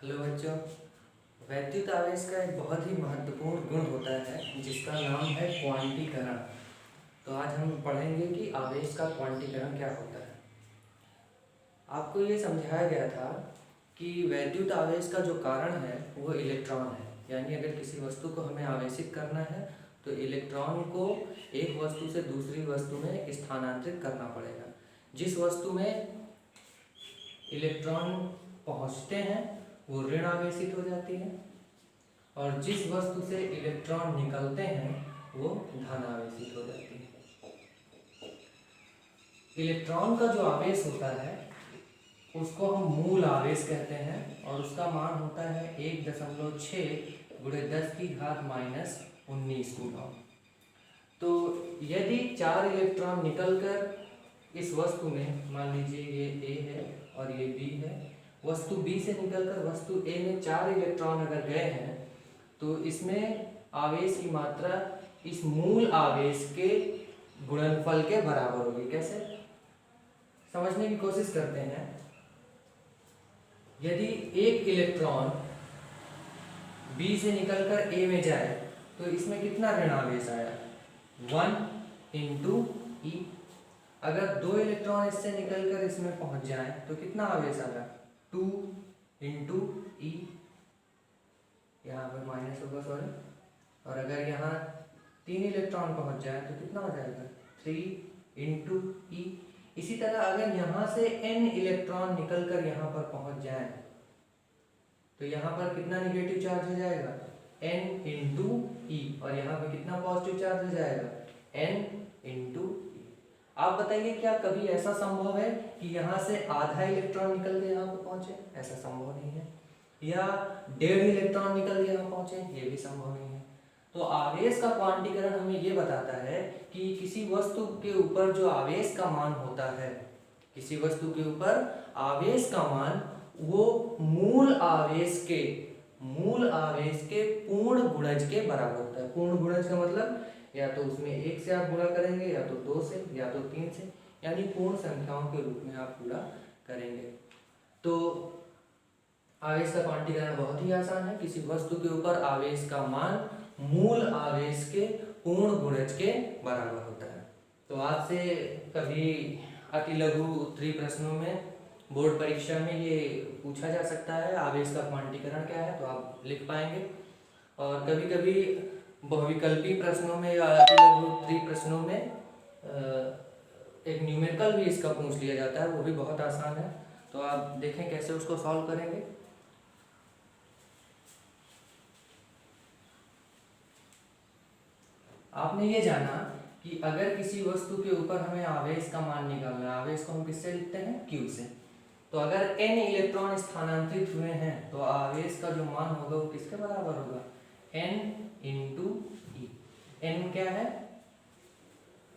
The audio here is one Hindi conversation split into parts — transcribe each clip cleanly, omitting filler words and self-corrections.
हेलो बच्चों। वैद्युत आवेश का एक बहुत ही महत्वपूर्ण गुण होता है जिसका नाम है क्वांटीकरण। तो आज हम पढ़ेंगे कि आवेश का क्वांटीकरण क्या होता है। आपको ये समझाया गया था कि वैद्युत आवेश का जो कारण है वो इलेक्ट्रॉन है। यानी अगर किसी वस्तु को हमें आवेशित करना है तो इलेक्ट्रॉन को एक वस्तु से दूसरी वस्तु में स्थानांतरित करना पड़ेगा। जिस वस्तु में इलेक्ट्रॉन पहुँचते हैं वो ऋण आवेशित हो जाती है और जिस वस्तु से इलेक्ट्रॉन निकलते हैं वो धन आवेशित हो जाती है। इलेक्ट्रॉन का जो आवेश होता है उसको हम मूल आवेश कहते हैं और उसका मान होता है 1.6 × 10⁻⁻19 कूलॉम। तो यदि 4 इलेक्ट्रॉन निकलकर इस वस्तु में, मान लीजिए ये ए है और ये बी है, वस्तु बी से निकलकर वस्तु ए में 4 इलेक्ट्रॉन अगर गए हैं तो इसमें आवेश की मात्रा इस मूल आवेश के गुणनफल के बराबर होगी। कैसे समझने की कोशिश करते हैं। यदि एक इलेक्ट्रॉन बी से निकलकर ए में जाए तो इसमें कितना ऋण आवेश आया, 1 × E। अगर 2 इलेक्ट्रॉन इससे निकलकर इसमें पहुंच जाए तो कितना आवेश आया, 2 × E। यहाँ पर माइनस होगा, सॉरी। और अगर यहाँ 3 इलेक्ट्रॉन पहुंच जाए तो कितना हो जाएगा, 3 × E। इसी तरह अगर यहाँ से n इलेक्ट्रॉन निकलकर यहाँ पर पहुंच जाए तो यहाँ पर कितना निगेटिव चार्ज हो जाएगा, n × E। और यहाँ पर कितना पॉजिटिव चार्ज हो जाएगा, n × E। आप बताइए क्या कभी ऐसा संभव है कि यहाँ से आधा इलेक्ट्रॉन निकल के यहाँ पर पहुंचे? ऐसा संभव नहीं है। या 1.5 इलेक्ट्रॉन निकल के यहाँ पहुंचे? ये भी संभव नहीं है। तो आवेश का क्वांटीकरण हमें ये बताता है कि किसी वस्तु के ऊपर जो आवेश का मान होता है, किसी वस्तु के ऊपर आवेश का मान वो मूल आवेश के पूर्ण गुणज के बराबर होता है। पूर्ण गुणज का मतलब या तो उसमें 1 से आप गुणा करेंगे, या तो 2 से, या तो 3 से, यानी पूर्ण संख्याओं के रूप में आप पूरा करेंगे। तो आवेश का क्वांटीकरण बहुत ही आसान है। किसी वस्तु के ऊपर आवेश का मान मूल आवेश के पूर्ण गुणज के बराबर होता है। तो आज से कभी अति लघु उत्तरीय प्रश्नों में, बोर्ड परीक्षा में ये पूछा जा सकता है आवेश का क्वांटीकरण क्या है, तो आप लिख पाएंगे। और कभी कभी बहुविकल्पी प्रश्नों में या अति लघु उत्तरीय प्रश्नों में एक न्यूमेरिकल भी इसका पूछ लिया जाता है, वो भी बहुत आसान है। तो आप देखें कैसे उसको सॉल्व करेंगे। आपने ये जाना कि अगर किसी वस्तु के ऊपर हमें आवेश का मान निकालना है, आवेश को हम किससे लिखते हैं, Q से। तो अगर n इलेक्ट्रॉन स्थानांतरित हुए हैं तो आवेश का जो मान होगा वो किसके बराबर होगा, n × E। n क्या है,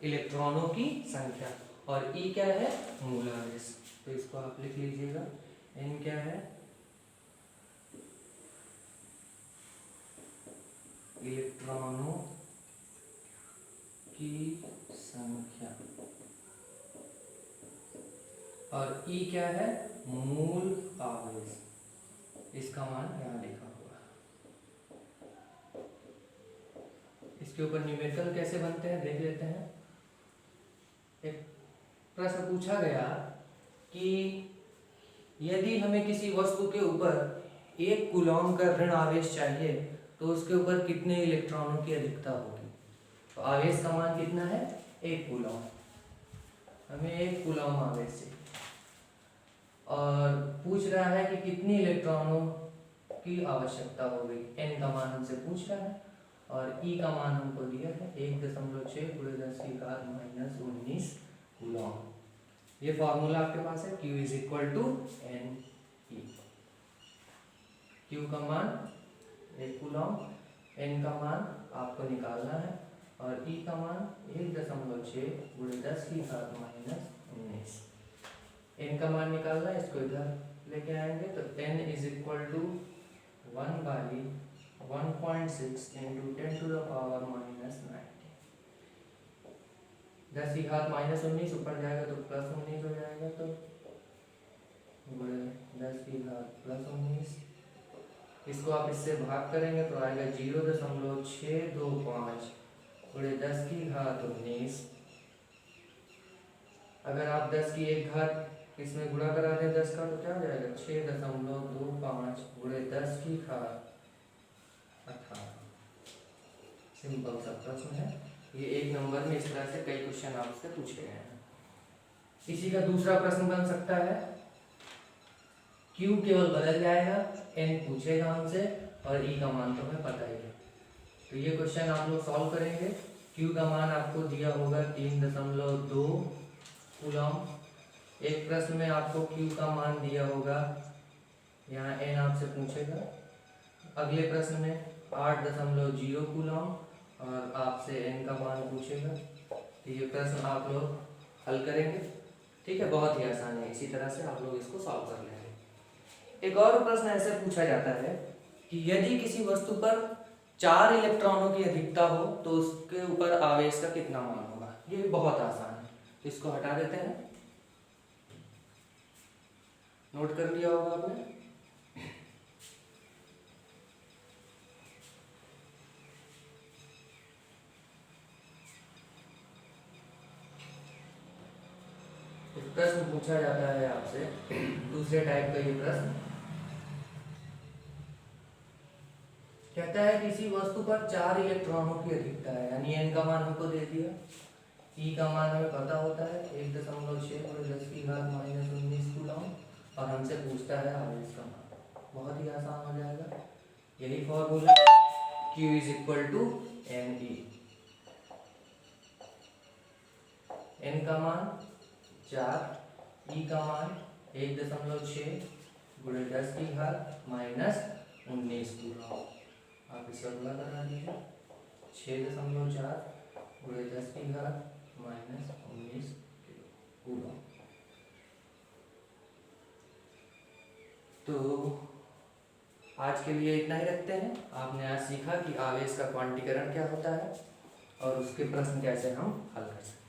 इलेक्ट्रॉनों की संख्या, और E क्या है, मूल आवेश। तो इसको आप लिख लीजिएगा, n क्या है, इलेक्ट्रॉनों की संख्या, और E क्या है, मूल आवेश। इसका मान यहाँ लिखा हुआ है। इसके ऊपर न्यूमेरिकल कैसे बनते हैं देख लेते हैं। एक प्रश्न पूछा गया कि यदि हमें किसी वस्तु के ऊपर 1 कूलॉम का ऋण आवेश चाहिए तो उसके ऊपर कितने इलेक्ट्रॉनों की अधिकता होगी। तो आवेश का मान कितना है, 1 कूलॉम। हमें 1 कूलॉम आवेश चाहिए और पूछ रहा है कि कितनी इलेक्ट्रॉनों की आवश्यकता होगी। n का मान हमसे पूछ रहा है और E का मान हमको दिया है 1.6 × 10⁻⁻19 कूलॉम। ये फॉर्मूला आपके पास है, Q = NE। Q का मान 1 कूलॉम, n का मान आपको निकालना है और E का मान 1.6 × 10⁻⁻19। n का मान निकालना है, इसको इधर लेके आएंगे तो n = 1/1.6 × 10⁻⁻90। 10⁻⁻19 ऊपर जाएगा तो +19 हो जाएगा, तो 10⁻+19 इसको आप इससे भाग करेंगे तो आएगा 0.625 गुणे 10 की घात 19। अगर आप 10 की एक घात इसमें गुणा करा दें 10 का तो क्या हो जाएगा 6.25 गुणे 10 की घात 18। सिंपल सा प्रश्न है ये, एक नंबर में इस तरह से कई क्वेश्चन आपसे पूछे गए हैं। इसी का दूसरा प्रश्न बन सकता है, Q केवल बदल जाएगा, N पूछेगा हमसे और E का मान तो हमें पता ही है। तो ये क्वेश्चन आप लोग सॉल्व करेंगे। Q का मान आपको दिया होगा 3.2 कूलम। एक प्रश्न में आपको Q का मान दिया होगा, यहाँ N आपसे पूछेगा। अगले प्रश्न में 8.0 कूलम और आपसे N का मान पूछेगा। तो ये प्रश्न आप लोग हल करेंगे, ठीक है, बहुत ही आसान है। इसी तरह से आप लोग इसको सॉल्व कर लेंगे। एक और प्रश्न ऐसे पूछा जाता है कि यदि किसी वस्तु पर 4 इलेक्ट्रॉनों की अधिकता हो तो उसके ऊपर आवेश का कितना मान होगा। ये भी बहुत आसान है, तो इसको हटा देते हैं। नोट कर लिया होगा आपने। प्रश्न पूछा जाता है आपसे दूसरे टाइप का ये प्रश्न कहता है किसी वस्तु पर 4 इलेक्ट्रॉनों की अधिकता है, यानी N का मान हमको दे दिया, E का मान हमें पता होता है 1.6 और 10 की घात -19 कूलम, और हमसे पूछता है आवेश का मान। बहुत ही आसान हो जाएगा, यही फॉर्मूला Q = Ne। N का मान 4, E का मान 1.6 गुणे 10 की घात -19 कूलम। आप इसे गुणा करा दीजिए, 6.4 गुणे 10 की घात -19 कूलम। तो आज के लिए इतना ही रखते हैं। आपने आज सीखा कि आवेश का क्वांटीकरण क्या होता है और उसके प्रश्न कैसे हम हल कर सकते हैं।